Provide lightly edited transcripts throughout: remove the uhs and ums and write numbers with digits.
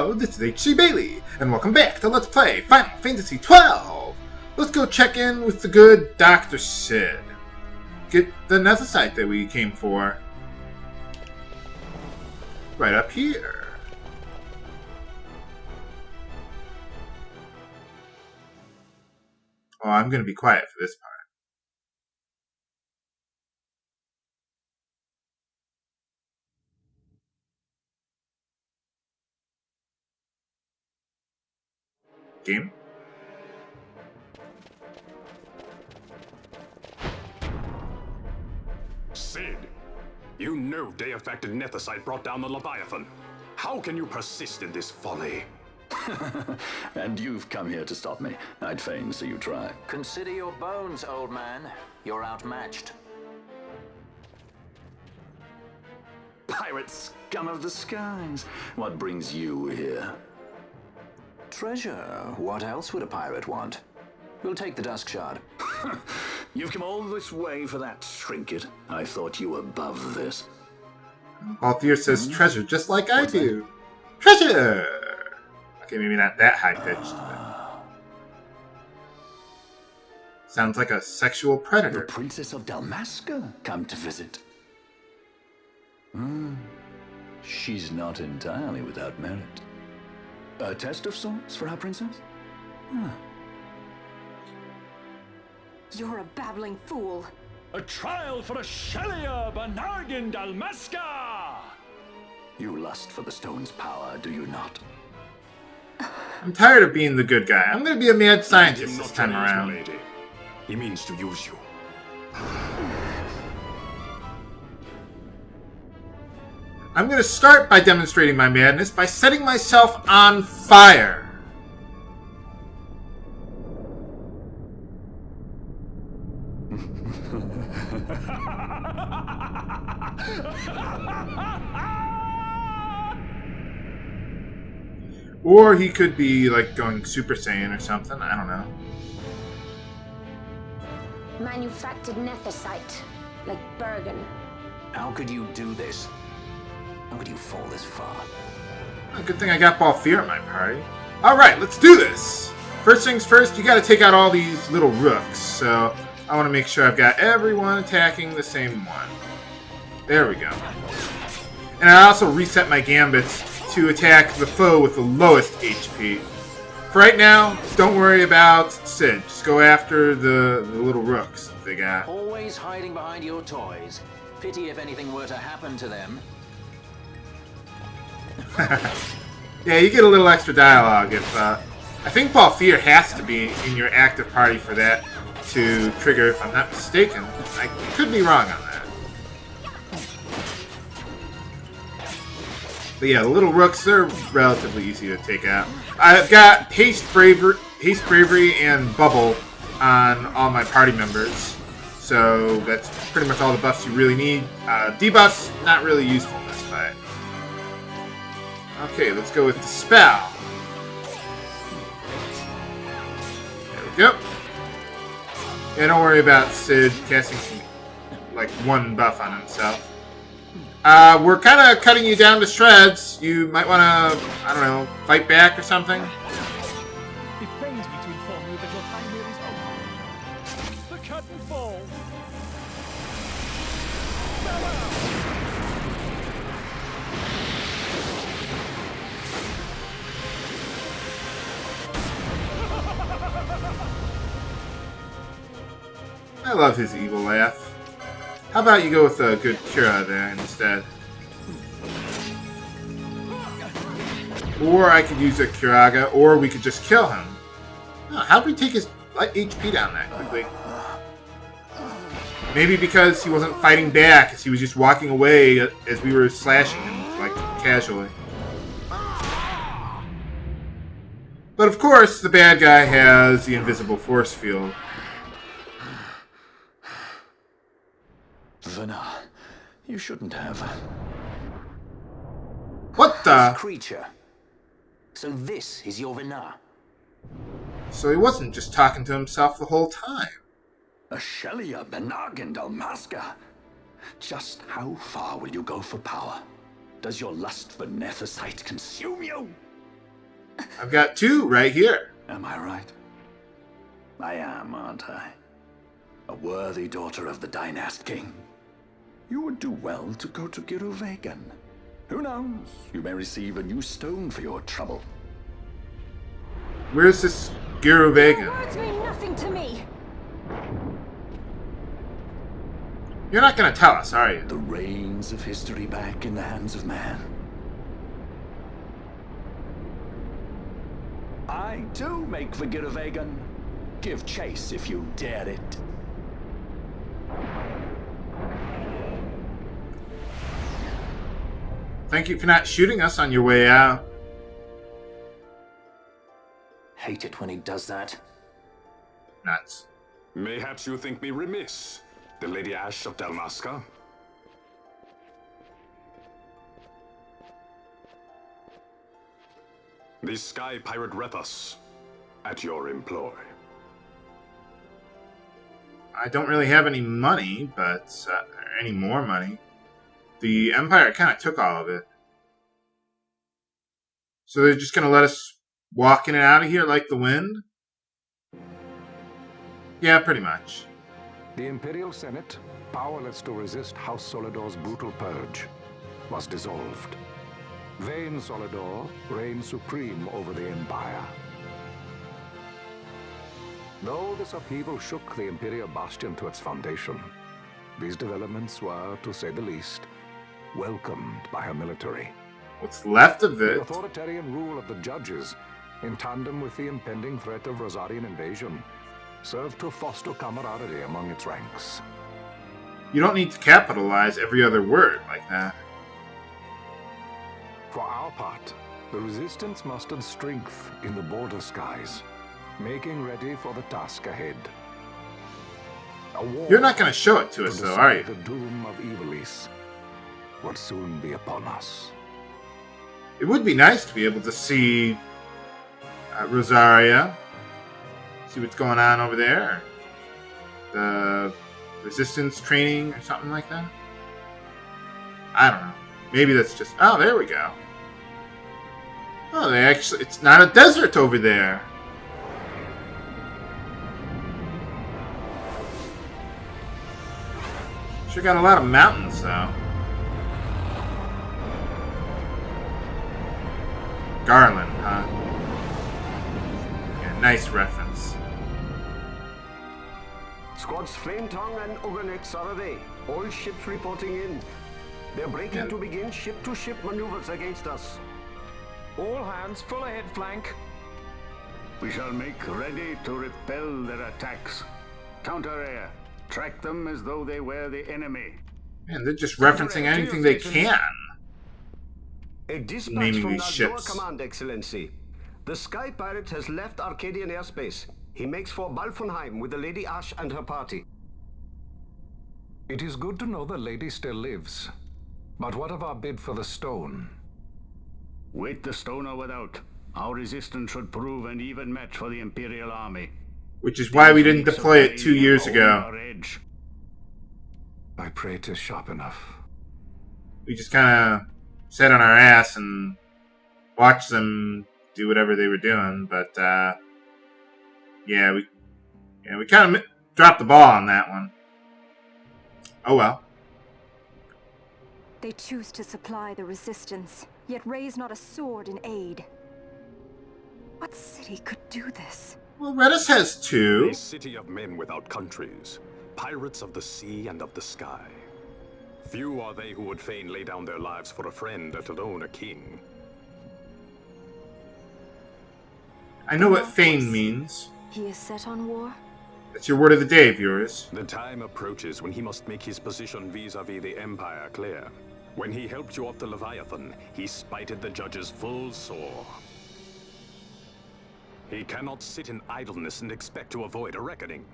Hello, this is H.C. Bailey, and welcome back to Let's Play Final Fantasy XII! Let's go check in with the good Doctor Cid. Get the nethicite that we came for. Right up here. Oh, I'm going to be quiet for this part. Game? Cid, you know day-affected nethicite brought down the Leviathan. How can you persist in this folly? And you've come here to stop me. I'd fain see you try. Consider your bones, old man. You're outmatched. Pirate scum of the skies. What brings you here? Treasure. What else would a pirate want? We'll take the Dusk Shard. You've come all this way for that trinket. I thought you were above this. Balfonheim says treasure, just like I do. Treasure! Okay, maybe not that high-pitched, but... Sounds like a sexual predator. The Princess of Dalmasca come to visit. She's not entirely without merit. A test of sorts for our princess? You're a babbling fool. A trial for a Shelia Banargin Dalmasca! You lust for the stone's power, do you not? I'm tired of being the good guy. I'm gonna be a mad scientist this time around. Lady. He means to use you. I'm gonna start by demonstrating my madness by setting myself on fire. Or he could be, like, going Super Saiyan or something. I don't know. Manufactured nethicite, like Bergen. How could you do this? How could you fall this far? Good thing I got Balfonheim at my party. Alright, let's do this! First things first, you gotta take out all these little rooks. So, I want to make sure I've got everyone attacking the same one. There we go. And I also reset my gambits to attack the foe with the lowest HP. For right now, don't worry about Cid. Just go after the little rooks that they got. Always hiding behind your toys. Pity if anything were to happen to them. Yeah, you get a little extra dialogue if, I think Balfonheim has to be in your active party for that to trigger, if I'm not mistaken. I could be wrong on that. But yeah, the little rooks, they're relatively easy to take out. I've got Haste, Bravery, and Bubble on all my party members. So that's pretty much all the buffs you really need. Debuffs, not really useful in this fight. Okay, let's go with Dispel. There we go. Yeah, don't worry about Cid casting like one buff on himself. We're kind of cutting you down to shreds. You might want to, I don't know, fight back or something. It pains me to inform you that your time here is over. The curtain falls. I love his evil laugh. How about you go with a good Curaja there instead? Or I could use a Curaja, or we could just kill him. Oh, how did we take his HP down that quickly? Maybe because he wasn't fighting back, as he was just walking away as we were slashing him, like, casually. But of course, the bad guy has the invisible force field. Vana, you shouldn't have. What the? This creature. So this is your Vana. So he wasn't just talking to himself the whole time. A Shelia Banargin Dalmasca. Just how far will you go for power? Does your lust for nethicite consume you? I've got 2 right here. Am I right? I am, aren't I? A worthy daughter of the Dynast King. You would do well to go to Giruvegan. Who knows? You may receive a new stone for your trouble. Where's this Your Giruvegan? words mean nothing to me. You're not gonna tell us, are you? The reins of history back in the hands of man. I too make for Giruvegan. Give chase if you dare it. Thank you for not shooting us on your way out. Hate it when he does that. Nuts. Mayhaps you think me remiss, the Lady Ash of Dalmasca? The Sky Pirate Rethus, at your employ. I don't really have any money, but any more money. The Empire kind of took all of it. So they're just going to let us walk in and out of here like the wind? Yeah, pretty much. The Imperial Senate, powerless to resist House Solidor's brutal purge, was dissolved. Vayne Solidor reigned supreme over the Empire. Though this upheaval shook the Imperial Bastion to its foundation, these developments were, to say the least, welcomed by her military. What's left of The it? authoritarian rule of the judges, in tandem with the impending threat of Rosarian invasion, served to foster camaraderie among its ranks. You don't need to capitalize every other word like that. For our part, the Resistance mustered strength in the border skies, making ready for the task ahead. A war You're not going to show it to us, though, are you? The doom of Evilis would soon be upon us. It would be nice to be able to see Rosaria. See what's going on over there. The resistance training or something like that. I don't know. Maybe that's just... Oh, there we go. Oh, they actually... It's not a desert over there. Sure got a lot of mountains, though. Garland, huh? Yeah, nice reference. Squads Flametongue and Uganex are away. All ships reporting in. They're breaking to begin ship-to-ship maneuvers against us. All hands, full ahead flank. We shall make ready to repel their attacks. Counter-air. Track them as though they were the enemy. Man, they're just referencing anything they can. A dispatch Naming from these Naldor ships. Command, Excellency. The Sky Pirate has left Arcadian airspace. He makes for Balfonheim with the Lady Ash and her party. It is good to know the lady still lives. But what of our bid for the stone? With the stone or without, our resistance should prove an even match for the Imperial Army. Which is why we didn't deploy it 2 years ago. I pray 'tis sharp enough. We just kind of sat on our ass and watched them do whatever they were doing. But yeah, we kind of dropped the ball on that one. Oh well. They choose to supply the resistance, yet raise not a sword in aid. What city could do this? Well, Redis has 2. A city of men without countries, pirates of the sea and of the sky. Few are they who would fain lay down their lives for a friend, let alone a king. I know what feign means. He is set on war? That's your word of the day, viewers. The time approaches when he must make his position vis-a-vis the Empire clear. When he helped you off the Leviathan, he spited the judges full sore. He cannot sit in idleness and expect to avoid a reckoning.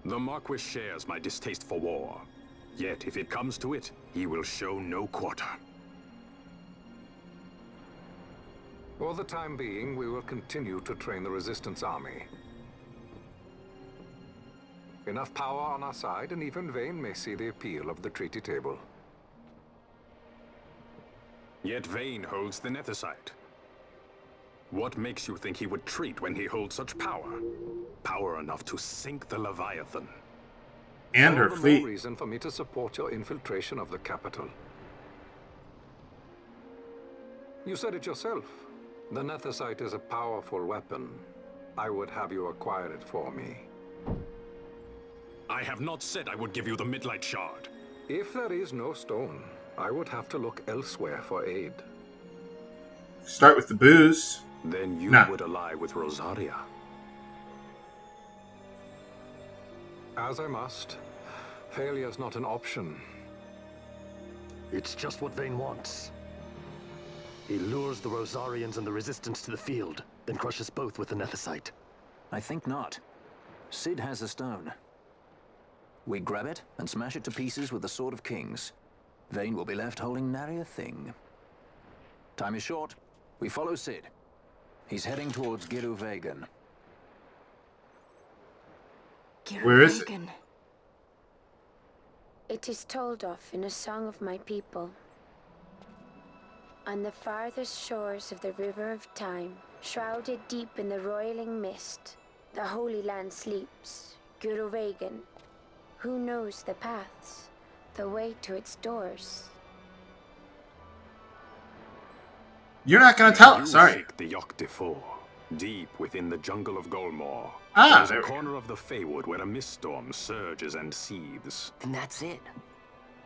The Marquis shares my distaste for war. Yet, if it comes to it, he will show no quarter. For the time being, we will continue to train the Resistance Army. Enough power on our side, and even Vayne may see the appeal of the treaty table. Yet Vayne holds the nethicite. What makes you think he would treat when he holds such power? Power enough to sink the Leviathan. And her All the fleet. more reason for me to support your infiltration of the capital. You said it yourself. The nethicite is a powerful weapon. I would have you acquire it for me. I have not said I would give you the Midlight Shard. If there is no stone, I would have to look elsewhere for aid. Start with the booze. Then you Nah. would ally with Rosaria. As I must. Failure's not an option. It's just what Vayne wants. He lures the Rosarians and the Resistance to the field, then crushes both with the nethicite. I think not. Cid has the stone. We grab it and smash it to pieces with the Sword of Kings. Vayne will be left holding nary a thing. Time is short. We follow Cid. He's heading towards Giruvegan. Where is it? It is told of in a song of my people. On the farthest shores of the river of time, shrouded deep in the roiling mist, the Holy Land sleeps, Giruvegan. Who knows the paths, the way to its doors? You're not going to tell us, are you? The Yok Defoe, deep within the jungle of Golmore. Ah, There's there a we go. corner of the faywood where a mist storm surges and seethes. Then that's it.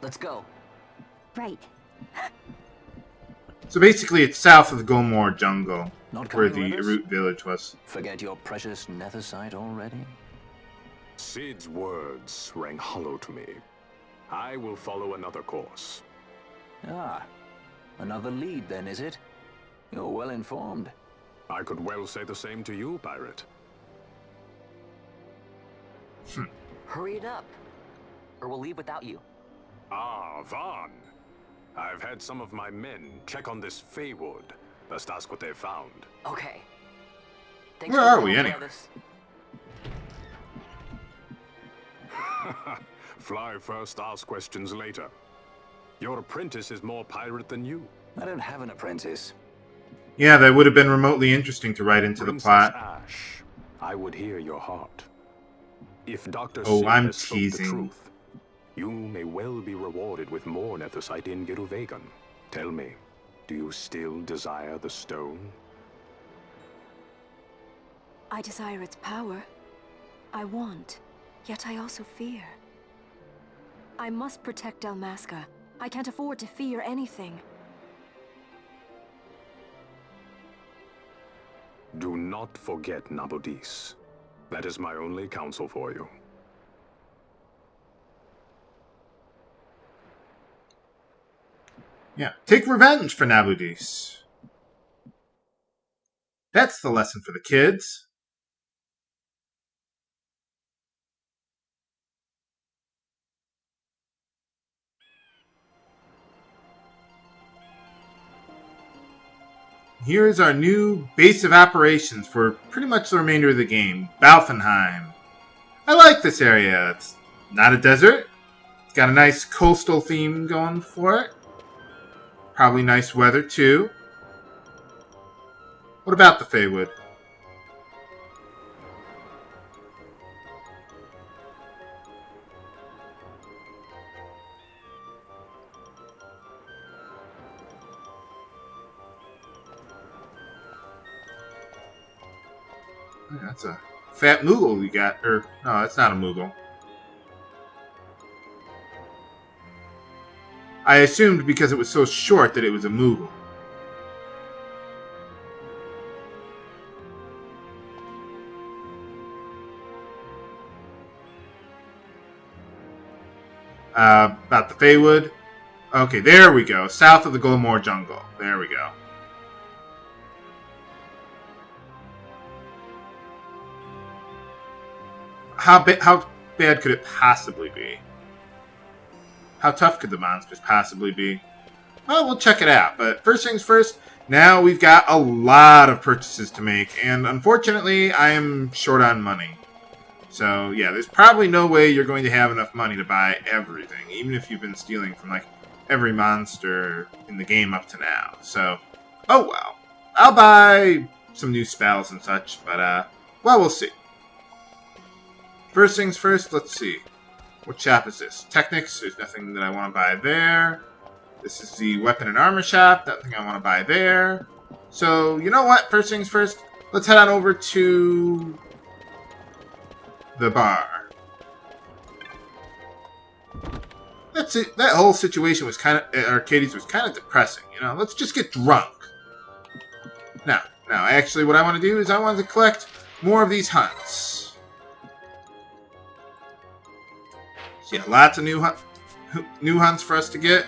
Let's go. Right. So basically, it's south of the Golmore jungle, Not where coming the with us? Arut village was. Forget your precious nethicite already? Cid's words rang hollow to me. I will follow another course. Ah, another lead then, is it? You're well informed. I could well say the same to you, pirate. Hurry it up, or we'll leave without you. Ah, Vaughn. I've had some of my men check on this faywood. Best ask what they've found. Okay. Thanks Where for are the we, help, anyway? brothers. Fly first, ask questions later. Your apprentice is more pirate than you. I don't have an apprentice. Yeah, that would have been remotely interesting to write into the Princess plot. Ash, I would hear your heart. If Doctor Oh, Cid I'm has spoke the teasing. truth, you may well be rewarded with more nethicite in Giruvegan. Tell me, do you still desire the stone? I desire its power. I want, yet I also fear. I must protect Dalmasca. I can't afford to fear anything. Do not forget Nabudis. That is my only counsel for you. Yeah, take revenge for Nabudis. That's the lesson for the kids. Here is our new base of operations for pretty much the remainder of the game, Balfonheim. I like this area. It's not a desert. It's got a nice coastal theme going for it. Probably nice weather, too. What about the faywood? That's a fat Moogle you got. Or, no, that's not a Moogle. I assumed because it was so short that it was a Moogle. About the faywood. Okay, there we go. South of the Golmore jungle. There we go. How bad could it possibly be? How tough could the monsters possibly be? Well, we'll check it out. But first things first, now we've got a lot of purchases to make. And unfortunately, I am short on money. So, yeah, there's probably no way you're going to have enough money to buy everything. Even if you've been stealing from, like, every monster in the game up to now. So, oh well. I'll buy some new spells and such, but, well, we'll see. First things first, let's see. What shop is this? Technics, there's nothing that I want to buy there. This is the weapon and armor shop, nothing I want to buy there. So, you know what? First things first, let's head on over to the bar. That's it. That whole situation was kind of, Arcades was kind of depressing, you know? Let's just get drunk. Now, actually what I want to do is I want to collect more of these hunts. So yeah, lots of new hunts for us to get.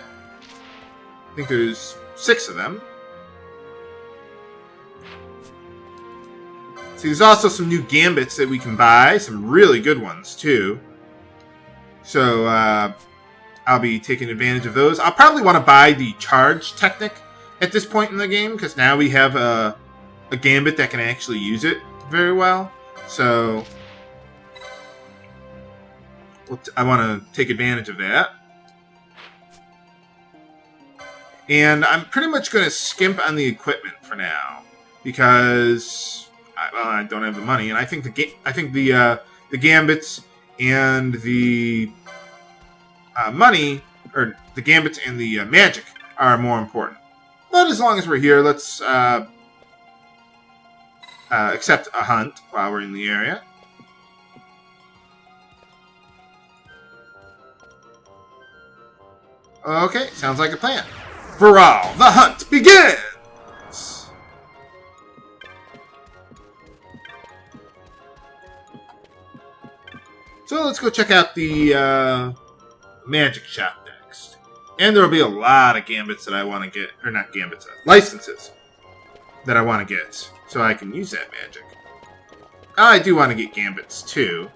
I think there's 6 of them. See, there's also some new gambits that we can buy. Some really good ones, too. So, I'll be taking advantage of those. I'll probably want to buy the charge technique at this point in the game, because now we have a gambit that can actually use it very well. So, I want to take advantage of that. And I'm pretty much going to skimp on the equipment for now, because I don't have the money, and I think the gambits and the money, or the gambits and the magic, are more important. But as long as we're here, let's accept a hunt while we're in the area. Okay, sounds like a plan. For all, the hunt begins! So let's go check out the magic shop next. And there will be a lot of gambits that I want to get, or not gambits, licenses that I want to get, so I can use that magic. I do want to get gambits too.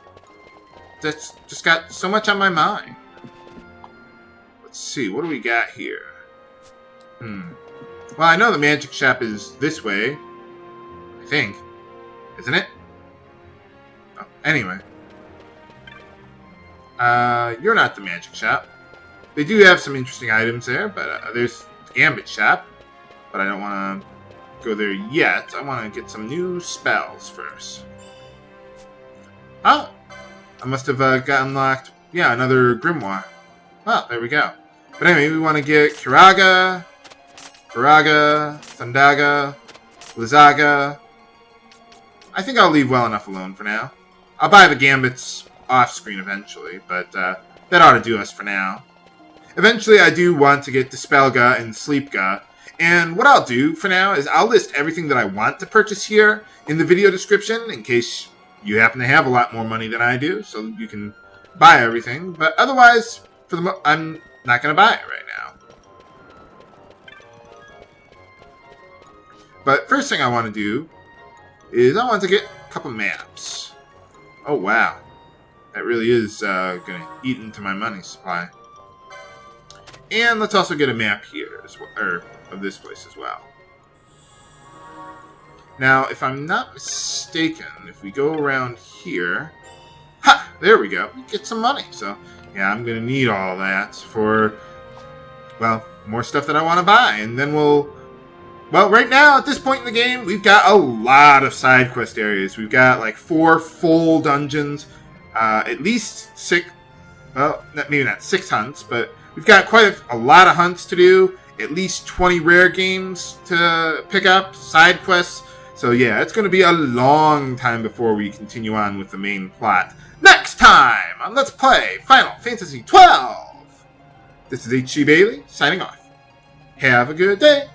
That's just got so much on my mind. Let's see, what do we got here? Well, I know the magic shop is this way. I think. Isn't it? Oh, anyway. You're not the magic shop. They do have some interesting items there, but there's the gambit shop. But I don't want to go there yet. I want to get some new spells first. Oh! I must have got unlocked, yeah, another grimoire. Well, there we go. But anyway, we want to get Curaja, Firaga, Thundaga, Blizzaga. I think I'll leave well enough alone for now. I'll buy the gambits off-screen eventually, but that ought to do us for now. Eventually, I do want to get Dispelga and Sleepga, and what I'll do for now is I'll list everything that I want to purchase here in the video description, in case you happen to have a lot more money than I do, so you can buy everything. But otherwise, I'm not going to buy it right now. But first thing I want to do is I want to get a couple maps. Oh, wow. That really is going to eat into my money supply. And let's also get a map here, as well, or of this place as well. Now, if I'm not mistaken, if we go around here... Ha! There we go. We get some money. So, yeah, I'm going to need all that for, well, more stuff that I want to buy. And then we'll... Well, right now, at this point in the game, we've got a lot of side quest areas. We've got, like, 4 full dungeons, at least 6... Well, maybe not 6 hunts, but we've got quite a lot of hunts to do. At least 20 rare games to pick up, side quests. So yeah, it's going to be a long time before we continue on with the main plot. Next time on Let's Play Final Fantasy XII! This is H.C. Bailey, signing off. Have a good day!